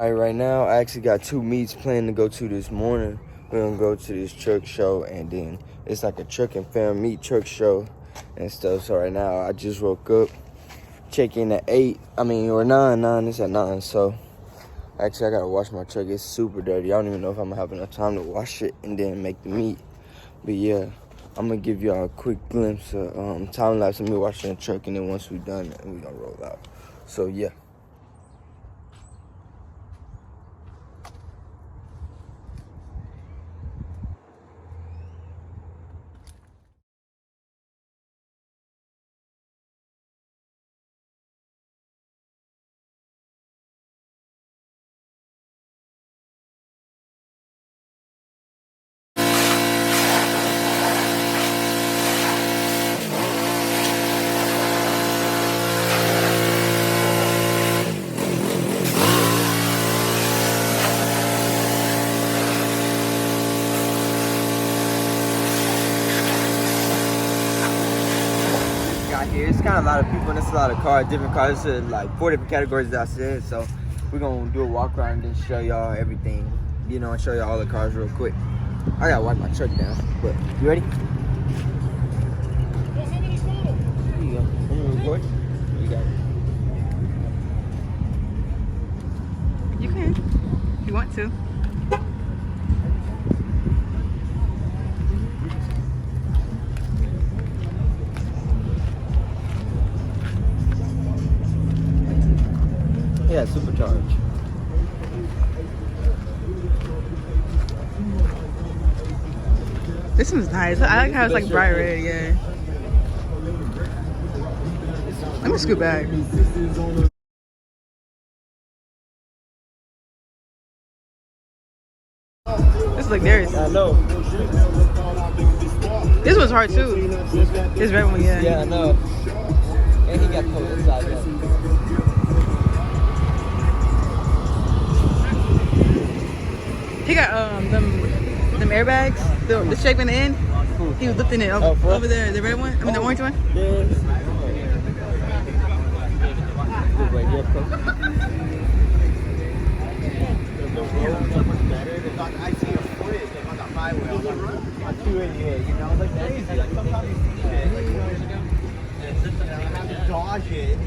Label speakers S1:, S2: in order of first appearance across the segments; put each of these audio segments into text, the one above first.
S1: Alright, right now I actually got 2 meets planned to go to this morning. We're gonna go to this truck show, and then it's like a truck and fam meet truck show and stuff. So right now I just woke up, check in at 8, or 9, it's at 9. So actually I gotta wash my truck, it's super dirty. I don't even know if I'm gonna have enough time to wash it and then make the meet. But yeah, I'm gonna give y'all a quick glimpse of time lapse of me washing the truck, and then once we're done, we're gonna roll out. So yeah. Here. It's kind of a lot of people and it's a lot of cars, different cars. It's like 4 different categories that I said. So we're gonna do a walk around and then show y'all everything, and show y'all all the cars real quick. I gotta wipe my truck down, but you ready? Here you go. Want me to record? You got it.
S2: You can, if you want to.
S1: Yeah, supercharged.
S2: This one's nice. I like how it's like bright red, yeah. Let me scoot back. This is like theirs.
S1: I know.
S2: This one's hard too. This red one, yeah.
S1: Yeah, I know. And he got pulled inside though.
S2: He got them airbags, the shape in the end. He was lifting it over there, the red one. The orange one.
S1: Yeah.
S3: I see a footage on the highway on 288. I was like crazy. Like sometimes you see shit, I have to dodge it.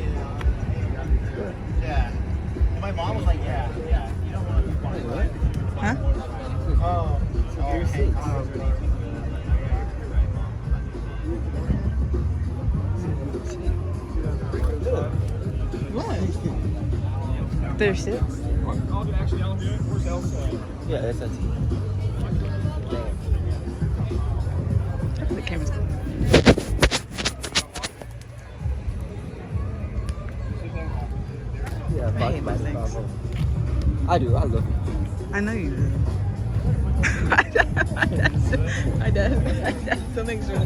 S3: Yeah. And my mom was like, yeah. You don't want to be funny, right?
S2: Huh?
S3: Oh, okay.
S2: What? 36?
S1: Yeah, that's it.
S2: The camera's cool.
S1: Yeah,
S2: I hate my things.
S1: I do, I love it.
S2: I know you do. My dad still makes sure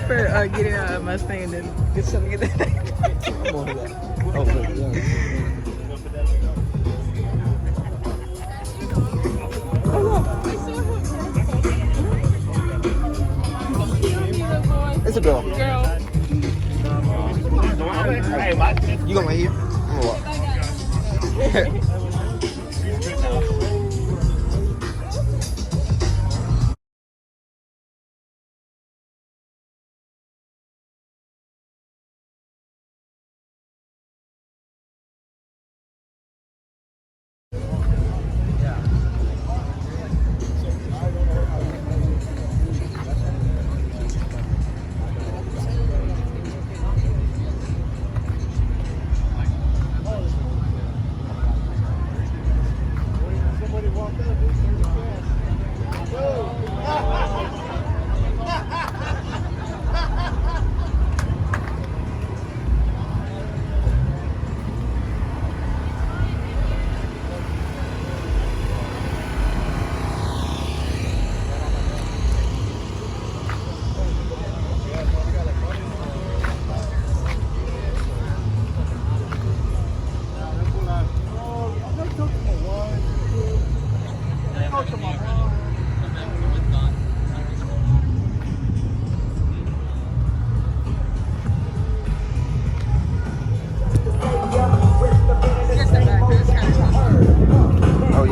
S2: for getting a Mustang and then get something in that.
S1: I'm on that. Oh, wait, yeah. It's a girl. You going right here? I'm gonna walk.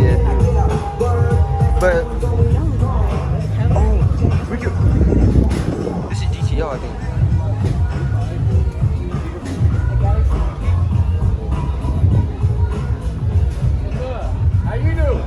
S1: yeah. But oh, we could. This is GTO, I think.
S3: How you doing?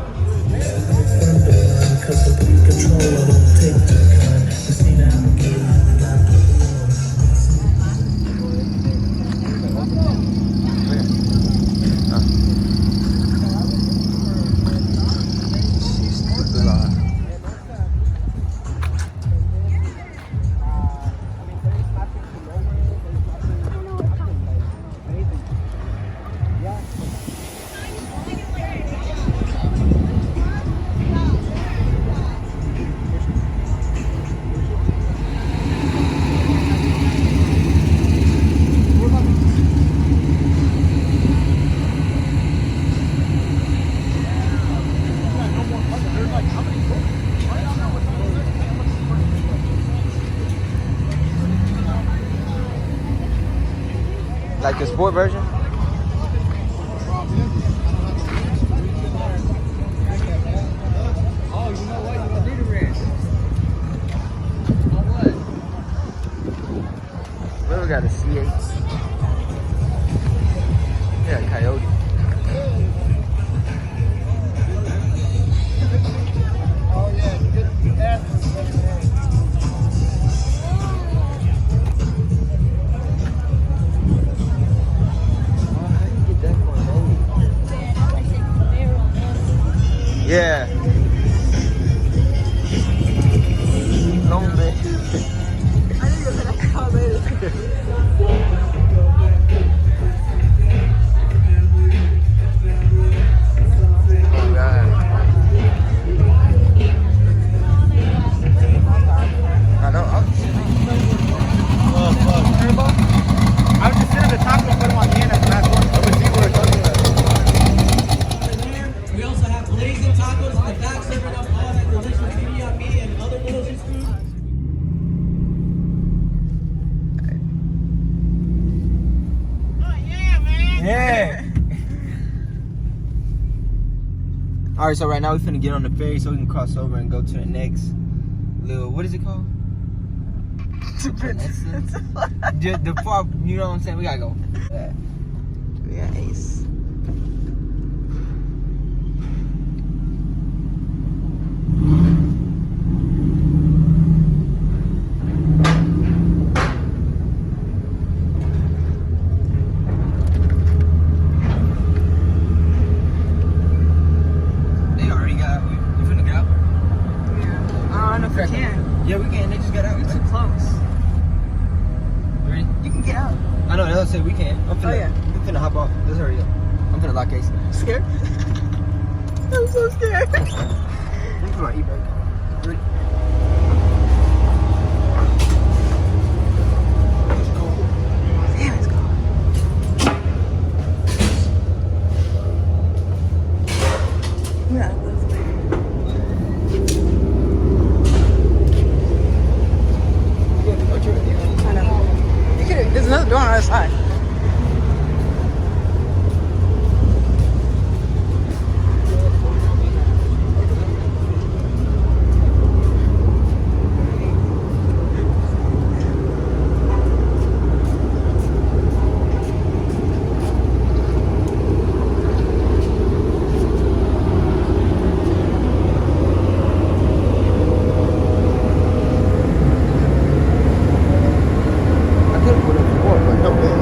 S1: Like the sport version?
S3: Oh, you know what? You want to do the race? On what?
S1: Well, we got a C8. Yeah, Coyote.
S3: Oh, yeah. You get ass.
S1: Yeah. Long bit.
S2: I need to put that car later.
S1: Oh, God. I know.
S3: I was just sitting at the top and put him on the end at the last one. I would see where it's talking about.
S4: We also have blazing tacos in the back, serving up all that delicious media meat and other delicious food.
S1: Yeah. All right, so right now we're finna get on the ferry so we can cross over and go to the next little, what is it called? the far, you know what I'm saying? We gotta go.
S2: Yeah, ace.
S1: They already got, we finna get out?
S2: Yeah. I don't know if we can.
S1: Yeah, we can. They just got out.
S2: We're too close.
S1: Ready?
S2: You can get out.
S1: I know, they'll say we can. I'm finna,
S2: Oh, yeah.
S1: I'm finna hop off. Let's hurry up. I'm finna lock case.
S2: Scared? I'm so scared.
S1: Let me put my e-brake. Ready?
S2: Damn, it's cold. Yeah, that's weird. I know. You could. There's another door on the other side.
S1: I could have put up before, but no way.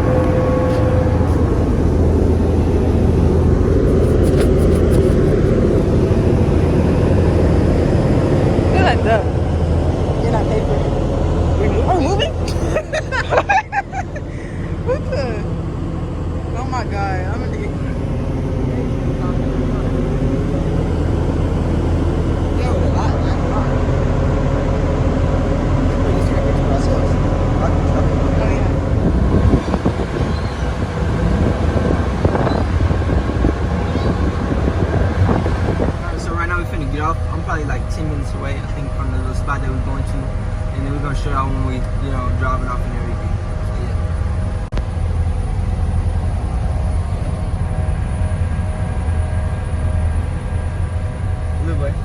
S2: Look at that duck. You're not paper. Are we moving? What the? Oh my god. I'm gonna be.
S1: Yeah, with a lot.
S2: Oh yeah.
S1: Alright, so right now we're finna get off. I'm probably like 10 minutes away, I think, from the little spot that we're going to. And then we're gonna show y'all when we, drop it off and everything. So, yeah.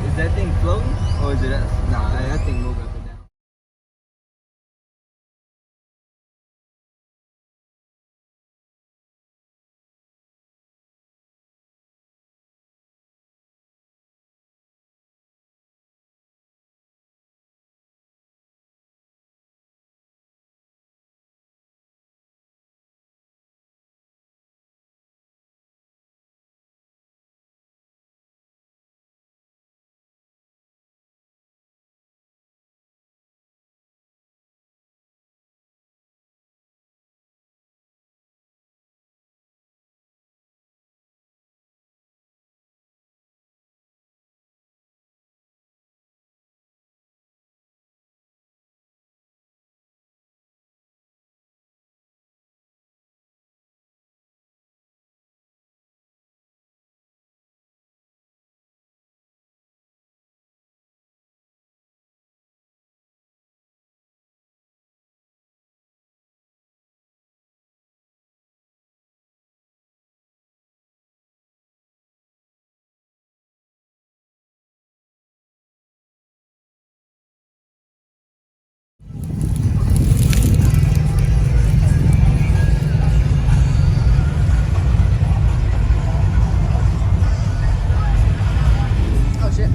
S1: Is that thing floating? Or is it us? Nah, that thing moving up and down.
S2: Oh shit.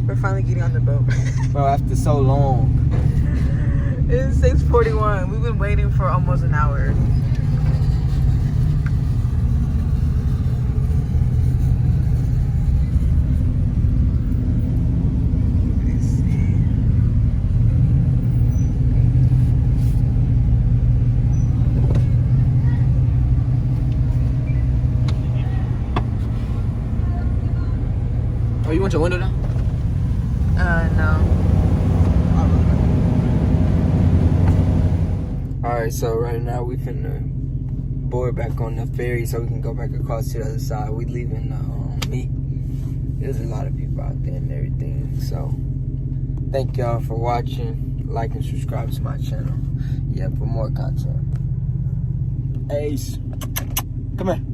S2: We're finally getting on the boat.
S1: Bro, after so long.
S2: It's 6:41. We've been waiting for almost an hour.
S3: you want your window down?
S2: No.
S1: Alright, so right now we finna board back on the ferry so we can go back across to the other side. We leaving meet. There's a lot of people out there and everything. So thank y'all for watching. Like and subscribe to my channel. Yeah, for more content. Ace. Come here.